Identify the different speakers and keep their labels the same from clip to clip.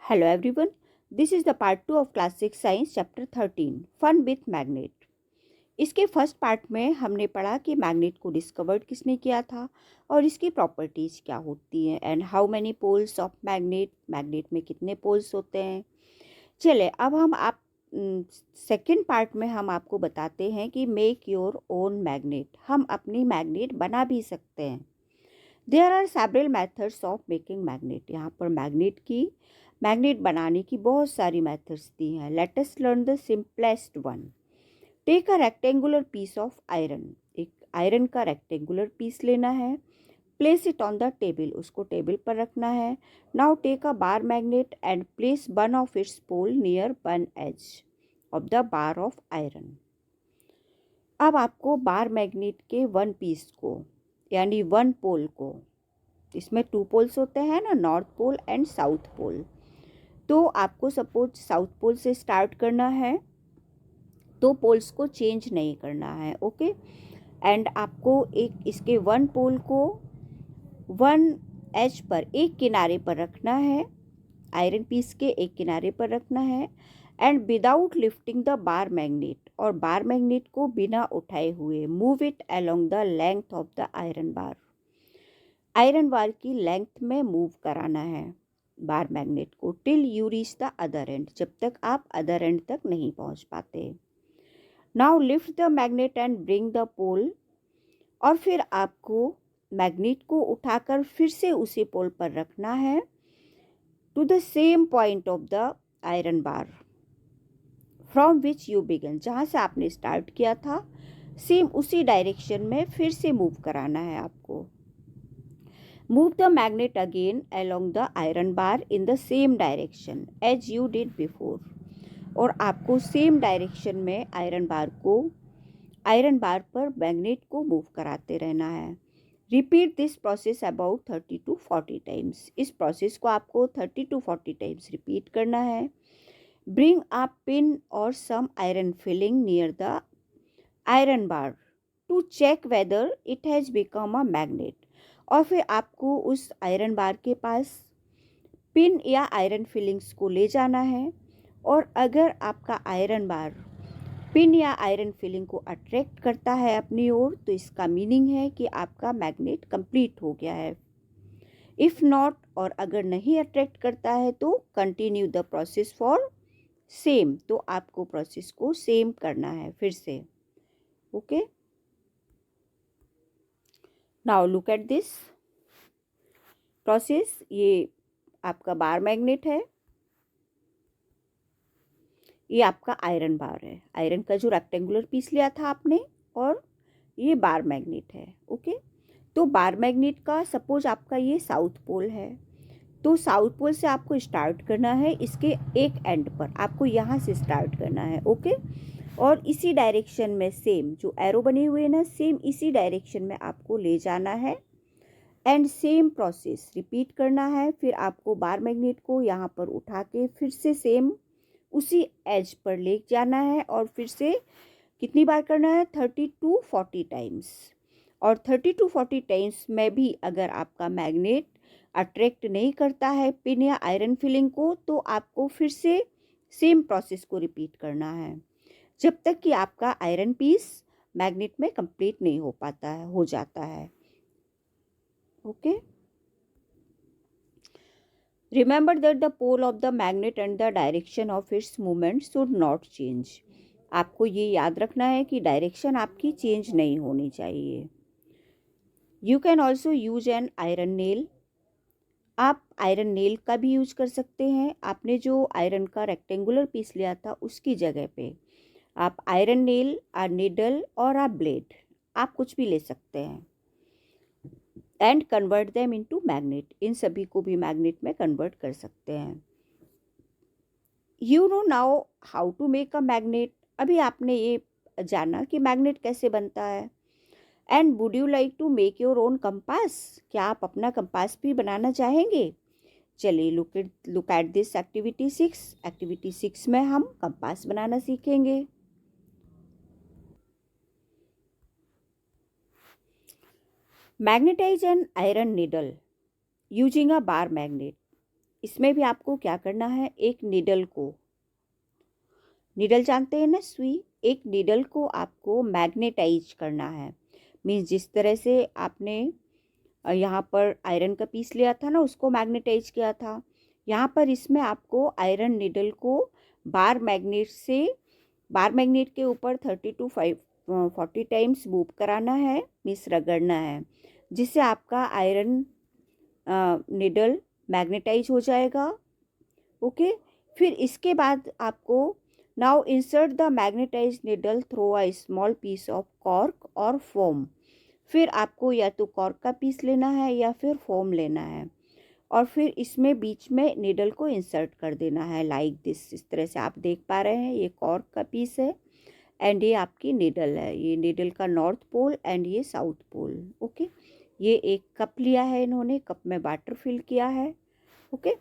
Speaker 1: Hello everyone, this is the part 2 of Class 6 Science Chapter 13 Fun with Magnet। इसके first part में हमने पढ़ा कि मैग्नेट को डिस्कवर्ड किसने किया था और इसकी प्रॉपर्टीज़ क्या होती हैं and how many poles of magnet, magnet में कितने पोल्स होते हैं। चले अब हम आप सेकेंड पार्ट में हम आपको बताते हैं कि मेक योर ओन मैग्नेट, हम अपनी मैग्नेट बना भी सकते हैं। There are several methods of making magnet, यहाँ पर मैग्नेट बनाने की बहुत सारी मेथड्स दी हैं। Let us learn the simplest one. Take a rectangular piece of iron, एक आयरन का रेक्टेंगुलर पीस लेना है। Place it on the table, उसको टेबल पर रखना है। Now take a bar magnet and place one of its pole near one edge of the bar of iron. अब आपको बार मैग्नेट के वन पीस को यानी वन पोल को, इसमें टू पोल्स होते हैं ना, north pole and south pole, तो आपको सपोज साउथ पोल से स्टार्ट करना है तो पोल्स को चेंज नहीं करना है, ओके। एंड आपको एक इसके वन पोल को वन एज पर, एक किनारे पर रखना है, आयरन पीस के एक किनारे पर रखना है। And without lifting the bar magnet, और बार मैग्नेट को बिना उठाए हुए move it along the length of the iron bar, iron bar की लेंथ में मूव कराना है बार मैग्नेट को till you reach the other end, जब तक आप अदर एंड तक नहीं पहुंच पाते। Now lift the magnet and bring the pole, और फिर आपको मैग्नेट को उठाकर फिर से उसी पोल पर रखना है to the same point of the iron bar from which you began, जहाँ से आपने स्टार्ट किया था सेम उसी डायरेक्शन में फिर से मूव कराना है आपको। Move the magnet again along the iron bar in the same direction as you did before, और आपको सेम डायरेक्शन में आयरन बार पर मैग्नेट को मूव कराते रहना है। Repeat this process about 30 to 40 times, इस प्रोसेस को आपको 30 to 40 टाइम्स रिपीट करना है। ब्रिंग अ पिन और some iron filing near the iron bar to check whether it has become a magnet, और फिर आपको उस आयरन बार के पास पिन या आयरन फिलिंग्स को ले जाना है, और अगर आपका आयरन बार पिन या आयरन फिलिंग को अट्रैक्ट करता है अपनी ओर, तो इसका मीनिंग है कि आपका मैग्नेट कंप्लीट हो गया है। इफ़ नॉट, और अगर नहीं अट्रैक्ट करता है तो continue the process for same, तो आपको प्रोसेस को सेम करना है फिर से, okay. Now look at this process, ये आपका बार मैग्नेट है, ये आपका आयरन बार है, आयरन का जो रेक्टेंगुलर पीस लिया था आपने, और ये बार मैग्नेट है, ओके। तो बार मैग्नेट का सपोज आपका ये साउथ पोल है, तो साउथ पोल से आपको स्टार्ट करना है, इसके एक एंड पर आपको यहाँ से स्टार्ट करना है, ओके। और इसी डायरेक्शन में सेम जो एरो बने हुए हैं ना, सेम इसी डायरेक्शन में आपको ले जाना है एंड सेम प्रोसेस रिपीट करना है। फिर आपको बार मैग्नेट को यहाँ पर उठा के फिर से सेम उसी एज पर ले जाना है, और फिर से कितनी बार करना है, 30 to 40 टाइम्स। और 30 to 40 टाइम्स में भी अगर आपका मैग्नेट अट्रैक्ट नहीं करता है पिन या आयरन फिलिंग को, तो आपको फिर से सेम प्रोसेस को रिपीट करना है जब तक कि आपका आयरन पीस मैग्नेट में कंप्लीट नहीं हो पाता है, हो जाता है, okay. Remember that the pole of the magnet and the direction of its movement should not change. आपको ये याद रखना है कि डायरेक्शन आपकी चेंज नहीं होनी चाहिए। You can also use an iron nail. आप आयरन नेल का भी यूज कर सकते हैं। आपने जो आयरन का रेक्टेंगुलर पीस लिया था उसकी जगह पे आप आयरन नेल, आ नीडल और आ ब्लेड, आप कुछ भी ले सकते हैं। And convert them into magnet, इन सभी को भी मैग्नेट में कन्वर्ट कर सकते हैं। You know now how to make a magnet, अभी आपने ये जाना कि मैग्नेट कैसे बनता है। And would you like to make your own compass, क्या आप अपना कंपास भी बनाना चाहेंगे? चलिए look at this activity 6। Activity 6 में हम कंपास बनाना सीखेंगे। Magnetise an iron needle using a bar magnet, इसमें भी आपको क्या करना है, एक नीडल को, नीडल जानते हैं ना, सुई, एक नीडल को आपको मैग्नेटाइज करना है। मीन्स जिस तरह से आपने यहाँ पर आयरन का पीस लिया था ना, उसको मैग्नेटाइज किया था, यहाँ पर इसमें आपको आयरन नीडल को बार मैग्नेट के ऊपर 30 to 40 टाइम्स मूव कराना है, मीन्स रगड़ना है, जिससे आपका आयरन नीडल मैग्नेटाइज हो जाएगा। ओके, फिर इसके बाद आपको now insert the magnetise needle through a small piece of cork और फोम। फिर आपको या तो कॉर्क का पीस लेना है या फिर फोम लेना है, और फिर इसमें बीच में नीडल को इंसर्ट कर देना है लाइक दिस। इस तरह से आप देख पा रहे हैं, ये कॉर्क का पीस है एंड ये आपकी नीडल है, ये नीडल का नॉर्थ पोल एंड ये साउथ पोल। ओके, ये एक कप लिया है इन्होंने, कप में वाटर फिल किया है। ओके,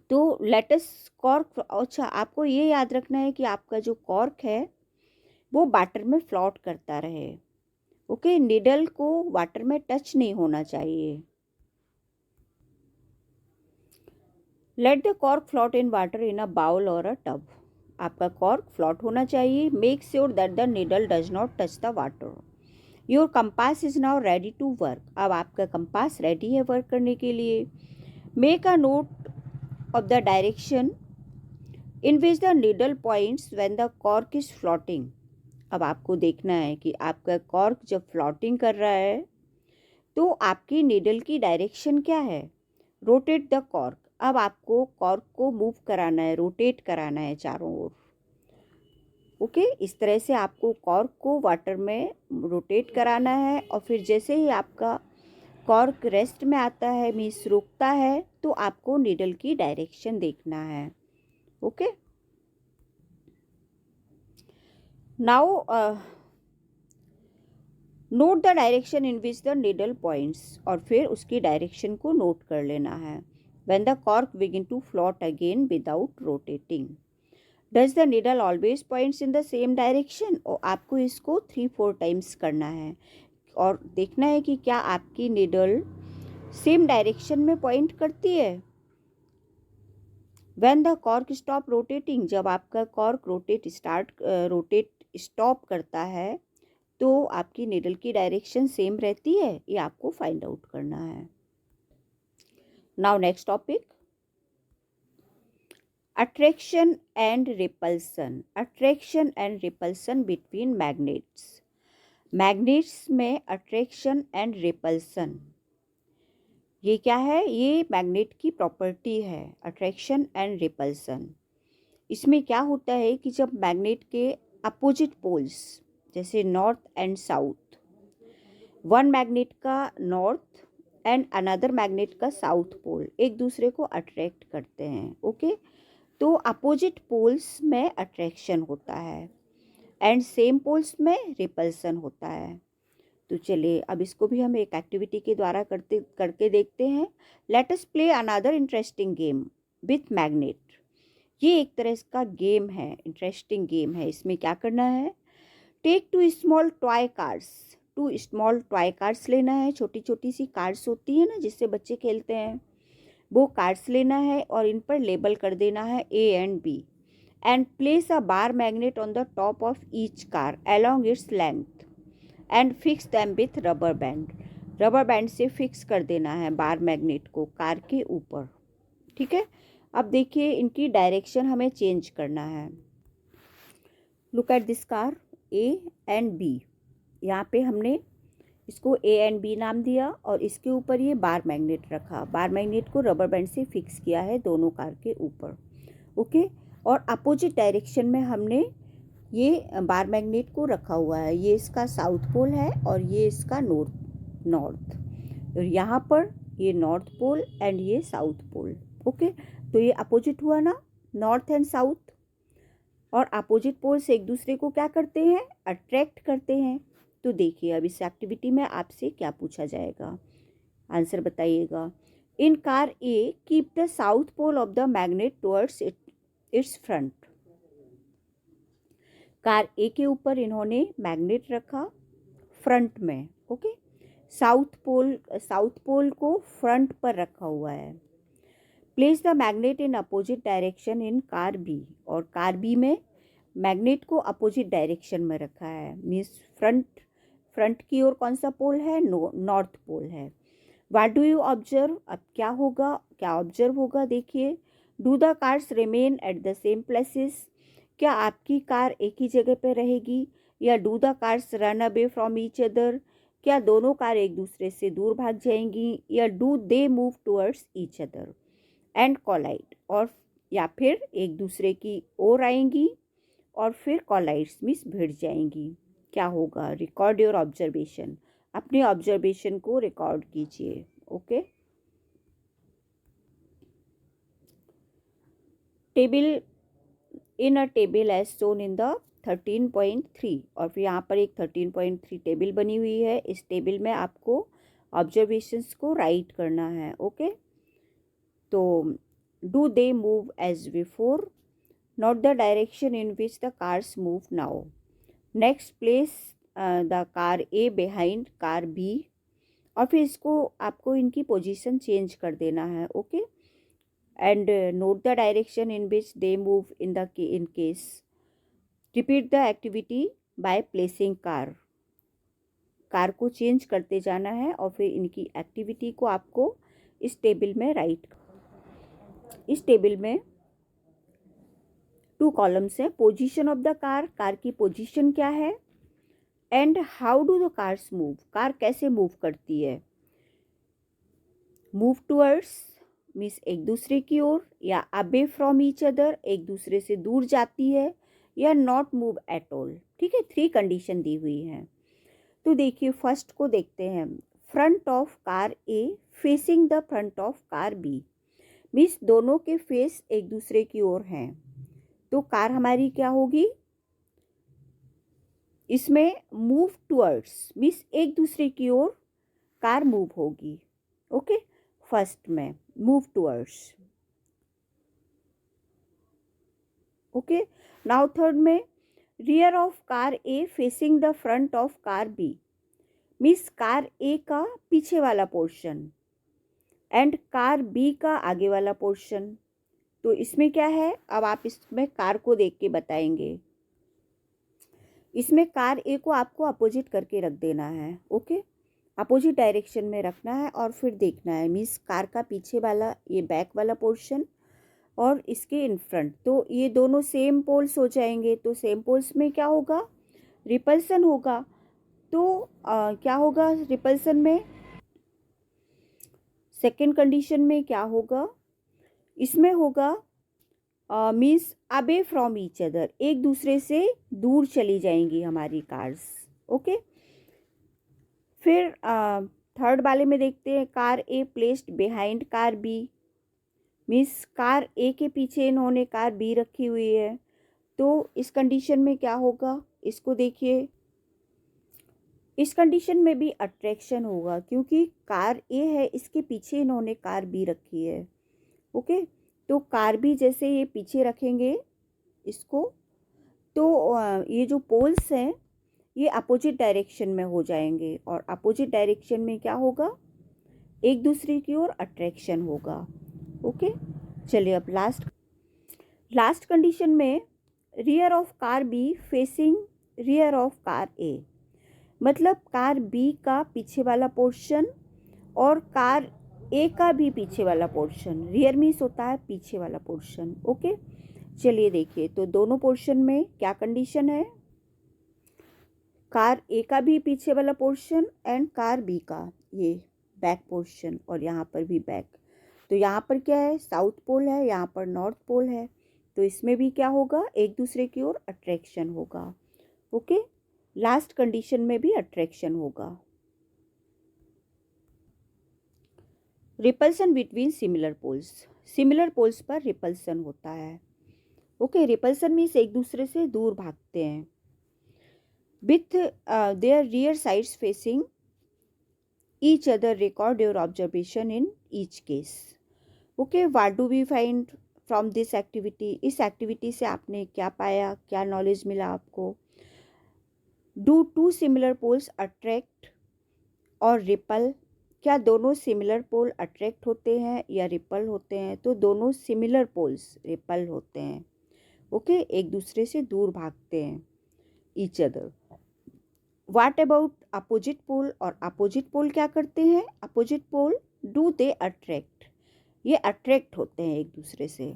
Speaker 1: तो लेटस कॉर्क, अच्छा आपको ये याद रखना है कि आपका जो कॉर्क है वो वाटर में फ्लोट करता रहे। ओके, नीडल को वाटर में टच नहीं होना चाहिए। Let the cork float in water in a bowl और अ टब। आपका कॉर्क फ्लोट होना चाहिए। Make sure that the needle does not touch the water. Your compass is now ready to work. अब आपका compass ready है work करने के लिए। Make a note of the direction in which the needle points when the cork is floating. अब आपको देखना है कि आपका कॉर्क जब फ्लोटिंग कर रहा है तो आपकी नीडल की डायरेक्शन क्या है। Rotate the cork. अब आपको कॉर्क को मूव कराना है, रोटेट कराना है चारों ओर। ओके, इस तरह से आपको कॉर्क को वाटर में रोटेट कराना है, और फिर जैसे ही आपका कॉर्क रेस्ट में आता है, मीन्स रुकता है, तो आपको नीडल की डायरेक्शन देखना है। Okay, now note the direction in which the needle points, और फिर उसकी डायरेक्शन को नोट कर लेना है। When the cork begin to float again without rotating, does the needle always points in the same direction. और आपको इसको 3-4 टाइम्स करना है और देखना है कि क्या आपकी नीडल सेम डायरेक्शन में पॉइंट करती है। When the cork stop rotating, जब आपका कॉर्क रोटेट स्टॉप करता है तो आपकी नीडल की डायरेक्शन सेम रहती है, ये आपको फाइंड आउट करना है। Now next topic, attraction and repulsion. Attraction and repulsion between magnets. Magnets में अट्रैक्शन एंड रिपल्सन, ये क्या है, ये मैग्नेट की प्रॉपर्टी है, अट्रैक्शन एंड रिपल्सन। इसमें क्या होता है कि जब मैग्नेट के अपोजिट पोल्स, जैसे north and south, one magnet का नॉर्थ एंड अनदर मैग्नेट का साउथ पोल एक दूसरे को अट्रैक्ट करते हैं। ओके, तो अपोजिट पोल्स में अट्रैक्शन होता है एंड सेम पोल्स में रिपल्सन होता है। तो चलिए अब इसको भी हम एक एक्टिविटी के द्वारा करके देखते हैं। Let us play another interesting game with magnet. ये एक तरह का गेम है, इंटरेस्टिंग गेम है। इसमें क्या करना है, take 2 small toy cards. 2 small toy cards लेना है, छोटी छोटी सी कार्ड्स होती है ना जिससे बच्चे खेलते हैं, वो कार्ड्स लेना है और इन पर लेबल कर देना है A and B, and place a bar magnet on the top of each car along its length and fix them with rubber band. Rubber band से फिक्स कर देना है बार मैग्नेट को कार के ऊपर। ठीक है, अब देखिए इनकी डायरेक्शन हमें चेंज करना है। Look at this car A and B। यहाँ पे हमने इसको A एंड B नाम दिया और इसके ऊपर ये बार मैग्नेट रखा। बार मैग्नेट को रबर बैंड से फिक्स किया है दोनों कार के ऊपर। ओके, और अपोजिट डायरेक्शन में हमने ये बार मैग्नेट को रखा हुआ है। ये इसका साउथ पोल है और ये इसका नॉर्थ। और यहाँ पर ये नॉर्थ पोल एंड ये साउथ पोल। ओके, तो ये अपोजिट हुआ ना, नॉर्थ एंड साउथ। और अपोजिट पोल्स एक दूसरे को क्या करते हैं, अट्रैक्ट करते हैं। तो देखिए अब इस एक्टिविटी में आपसे क्या पूछा जाएगा, आंसर बताइएगा। In car A keep the south pole of the magnet towards its front. Car A के ऊपर इन्होंने मैग्नेट रखा फ्रंट में। ओके, साउथ पोल को फ्रंट पर रखा हुआ है। Place the magnet in opposite direction in car B, और कार बी में मैग्नेट को अपोजिट डायरेक्शन में रखा है, मीन्स फ्रंट की ओर कौन सा पोल है, नॉर्थ पोल है। व्हाट डू यू ऑब्जर्व, अब क्या होगा, क्या ऑब्जर्व होगा, देखिए। Do the cars remain at the same places, क्या आपकी कार एक ही जगह पे रहेगी, या do the cars run away from each other, क्या दोनों कार एक दूसरे से दूर भाग जाएंगी, या do they move towards each other and collide, और या फिर एक दूसरे की ओर आएंगी और फिर कोलाइड्स मीन्स भिड़ जाएंगी। क्या होगा, रिकॉर्ड योर ऑब्जर्वेशन, अपने ऑब्जर्वेशन को रिकॉर्ड कीजिए। Okay, table, in a table as shown in the 13.3, और फिर यहाँ पर एक 13.3 टेबल बनी हुई है। इस टेबल में आपको ऑब्जर्वेशंस को राइट करना है। ओके, तो do they move as before, note the direction in which the cars move now. Next, place the car A behind car B, और फिर इसको आपको इनकी पोजीशन चेंज कर देना है। Okay, and note the direction in which they move in case. Repeat the activity by placing car को change करते जाना है, और फिर इनकी एक्टिविटी को आपको इस टेबल में राइट। इस टेबल में 2 कॉलम्स हैं, पोजीशन ऑफ द कार की पोजीशन क्या है, and how do the cars move, car कैसे मूव करती है। मूव टूवर्ड्स मीन्स एक दूसरे की ओर, या अबे फ्रॉम ईच अदर एक दूसरे से दूर जाती है, या नॉट मूव एट ऑल। ठीक है, 3 कंडीशन दी हुई हैं। तो देखिए, फर्स्ट को देखते हैं। Front of car A facing the front of car B, means दोनों के फेस एक दूसरे की ओर हैं, तो कार हमारी क्या होगी, इसमें मूव टुवर्ड्स मीन्स एक दूसरे की ओर कार मूव होगी। ओके, फर्स्ट में move towards. Okay, now third में rear of car A facing the front of car B, means car A का पीछे वाला पोर्शन एंड कार बी का आगे वाला पोर्शन। तो इसमें क्या है, अब आप इसमें कार को देख के बताएंगे। इसमें कार ए को आपको अपोजिट करके रख देना है। ओके, अपोजिट डायरेक्शन में रखना है और फिर देखना है, मीन्स कार का पीछे वाला ये बैक वाला पोर्शन और इसके इन फ्रंट, तो ये दोनों सेम पोल्स हो जाएंगे। तो सेम पोल्स में क्या होगा, रिपल्सन होगा। तो क्या होगा रिपल्सन में, सेकेंड कंडीशन में क्या होगा, इसमें होगा मीन्स अबे फ्रॉम ईच अदर, एक दूसरे से दूर चली जाएंगी हमारी कार्स। ओके, फिर थर्ड वाले में देखते हैं, car A placed behind car B, means car A के पीछे इन्होंने कार बी रखी हुई है। तो इस कंडीशन में क्या होगा, इसको देखिए। इस कंडीशन में भी अट्रैक्शन होगा, क्योंकि कार ए है, इसके पीछे इन्होंने कार बी रखी है। ओके, तो कार बी जैसे ये पीछे रखेंगे इसको, तो ये जो पोल्स हैं ये अपोजिट डायरेक्शन में हो जाएंगे, और अपोजिट डायरेक्शन में क्या होगा, एक दूसरे की ओर अट्रैक्शन होगा। ओके, चलिए अब लास्ट कंडीशन में, rear of car B facing rear of car A, मतलब कार बी का पीछे वाला पोर्शन और कार ए का भी पीछे वाला पोर्शन, रियर मीन्स होता है पीछे वाला पोर्शन। ओके, चलिए देखिए, तो दोनों पोर्शन में क्या कंडीशन है, कार ए का भी पीछे वाला पोर्शन एंड कार बी का ये बैक पोर्शन, और यहाँ पर भी बैक। तो यहाँ पर क्या है, साउथ पोल है, यहाँ पर नॉर्थ पोल है, तो इसमें भी क्या होगा, एक दूसरे की ओर अट्रैक्शन होगा। ओके, लास्ट कंडीशन में भी अट्रैक्शन होगा। रिपल्सन बिटवीन सिमिलर पोल्स पर रिपल्सन होता है। ओके, रिपल्सन मीन्स एक दूसरे से दूर भागते हैं। With their rear sides facing each other, record your observation in each case. Okay, what do we find from this activity, इस एक्टिविटी से आपने क्या पाया, क्या नॉलेज मिला आपको। डू 2 सिमिलर पोल्स अट्रैक्ट और रिपल, क्या दोनों सिमिलर पोल अट्रैक्ट होते हैं या रिपल होते हैं? तो दोनों सिमिलर पोल्स रिपल होते हैं। ओके, एक दूसरे से दूर भागते हैं, each other. What about opposite pole? और अपोजिट पोल क्या करते हैं? Opposite pole do they attract? ये अट्रैक्ट होते हैं एक दूसरे से।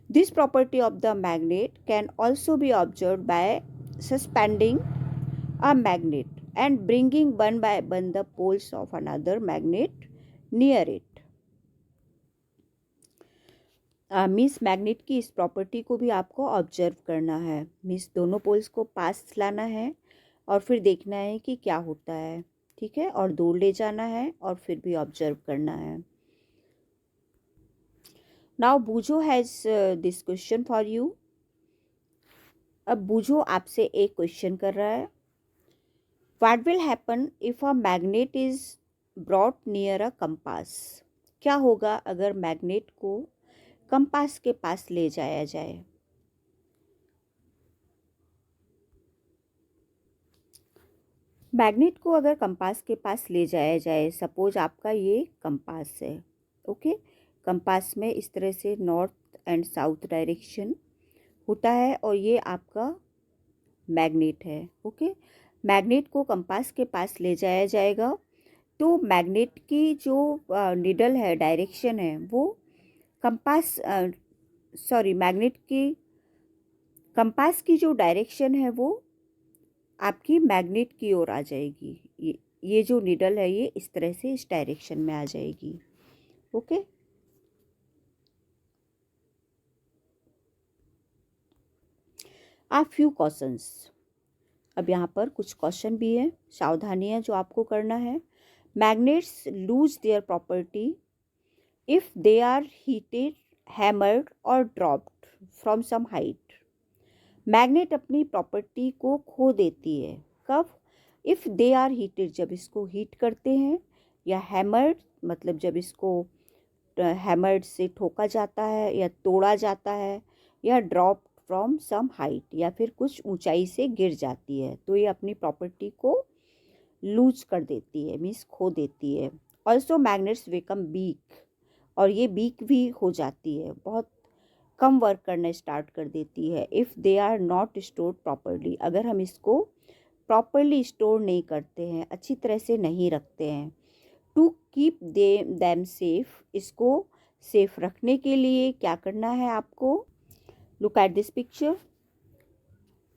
Speaker 1: This property of the magnet can also be observe by suspending a magnet and bringing one by one the poles of another magnet near it. Means magnet की इस property को भी आपको ऑब्जर्व करना है। मीन्स दोनों पोल्स को पास लाना है और फिर देखना है कि क्या होता है, ठीक है, और दूर ले जाना है और फिर भी ऑब्जर्व करना है। Now Boojho has this question for you. अब बूझो आपसे एक क्वेश्चन कर रहा है। What will happen if a magnet is brought near a compass? क्या होगा अगर मैग्नेट को कंपास के पास ले जाया जाए? मैग्नेट को अगर कंपास के पास ले जाया जाए, सपोज आपका ये कंपास है, ओके, कंपास में इस तरह से नॉर्थ एंड साउथ डायरेक्शन होता है और ये आपका मैग्नेट है, ओके। मैग्नेट को कंपास के पास ले जाया जाएगा तो मैग्नेट की जो निडल है, डायरेक्शन है, वो मैग्नेट की कंपास की जो डायरेक्शन है वो आपकी मैग्नेट की ओर आ जाएगी। ये जो निडल है ये इस तरह से इस डायरेक्शन में आ जाएगी, ओके। Few questions. अब यहाँ पर कुछ क्वेश्चन भी हैं, सावधानियाँ जो आपको करना है। Magnets lose their property if they are heated, hammered और dropped from some height. Magnet अपनी प्रॉपर्टी को खो देती है कब? इफ़ दे आर हीटेड, जब इसको हीट करते हैं, या हैमर्ड मतलब जब इसको हैमर्ड से ठोका जाता है या तोड़ा जाता है, या ड्रॉप फ्रॉम सम हाइट, या फिर कुछ ऊंचाई से गिर जाती है, तो ये अपनी प्रॉपर्टी को लूज कर देती है, मीन्स खो देती है। ऑल्सो मैग्नेट्स बिकम वीक, और ये वीक भी हो जाती है, बहुत कम वर्क करना स्टार्ट कर देती है। If they are not stored properly, अगर हम इसको प्रॉपरली स्टोर नहीं करते हैं, अच्छी तरह से नहीं रखते हैं। टू कीप दैम सेफ, इसको सेफ रखने के लिए क्या करना है आपको? Look at this picture.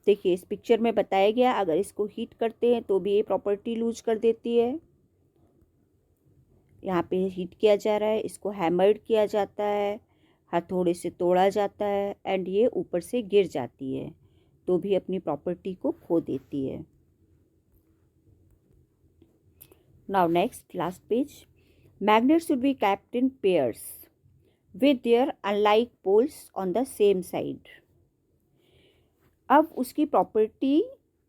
Speaker 1: देखिए इस पिक्चर में बताया गया, अगर इसको हीट करते हैं तो भी ये प्रॉपर्टी लूज कर देती है। यहाँ पे हीट किया जा रहा है, इसको हैमर्ड किया जाता है, हथौड़े से तोड़ा जाता है, एंड ये ऊपर से गिर जाती है तो भी अपनी प्रॉपर्टी को खो देती है। Now next, last page. Magnets should be kept in pairs with their unlike poles on the same side. अब उसकी प्रॉपर्टी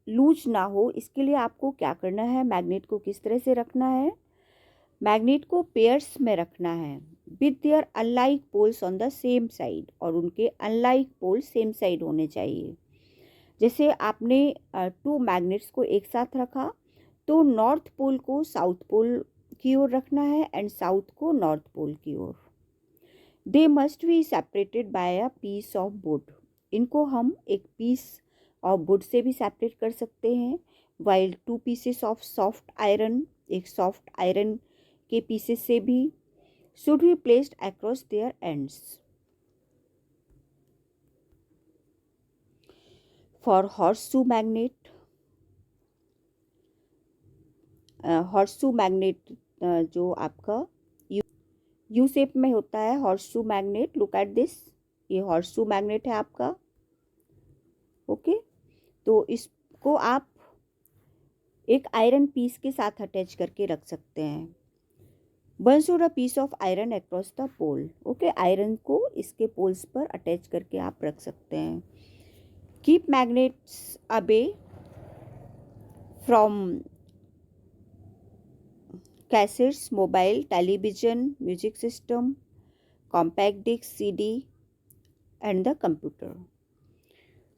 Speaker 1: लूज ना हो, इसके लिए आपको क्या करना है? मैग्नेट को किस तरह से रखना है? मैग्नेट को पेयर्स में रखना है with their unlike poles on the same side, और उनके अनलाइक पोल सेम साइड होने चाहिए। जैसे आपने 2 मैग्नेट्स को एक साथ रखा तो नॉर्थ पोल को साउथ पोल की ओर रखना है एंड साउथ को नॉर्थ पोल की ओर। They must be separated by a piece of wood, इनको हम एक पीस ऑफ वुड से भी सेपरेट कर सकते हैं। While 2 pieces of soft iron, एक सॉफ्ट आयरन के पीसेस से भी, should be placed across their ends. For horseshoe magnet, horseshoe magnet जो आपका यू शेप में होता है, horseshoe magnet, look at this, ये हॉर्सशू मैग्नेट है आपका, ओके। तो इसको आप एक आयरन पीस के साथ अटैच करके रख सकते हैं। One should a piece of iron across the pole, okay, iron को इसके पोल्स पर अटैच करके आप रख सकते हैं। Keep magnets away from cassettes, mobile, television, music system, compact disc, CD and the computer.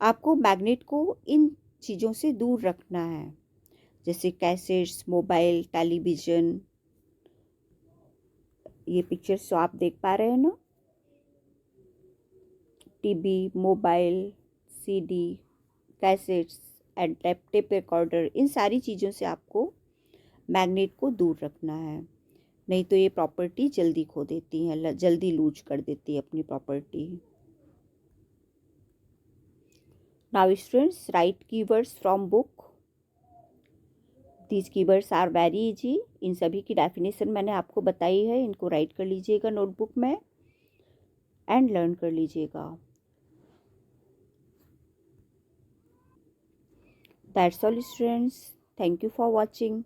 Speaker 1: आपको मैग्नेट को इन चीज़ों से दूर रखना है, जैसे कैसेट्स, मोबाइल, टेलीविज़न, ये पिक्चर्स जो आप देख पा रहे हैं ना, TV, mobile, CD, cassettes and tape recorder, इन सारी चीज़ों से आपको मैग्नेट को दूर रखना है, नहीं तो ये प्रॉपर्टी जल्दी खो देती हैं, जल्दी लूज कर देती है अपनी property. Now students, write keywords from book. These keywords are very easy. इन सभी की डेफिनेशन मैंने आपको बताई है, इनको राइट कर लीजिएगा नोटबुक में एंड लर्न कर लीजिएगा। That's all students, thank you for watching.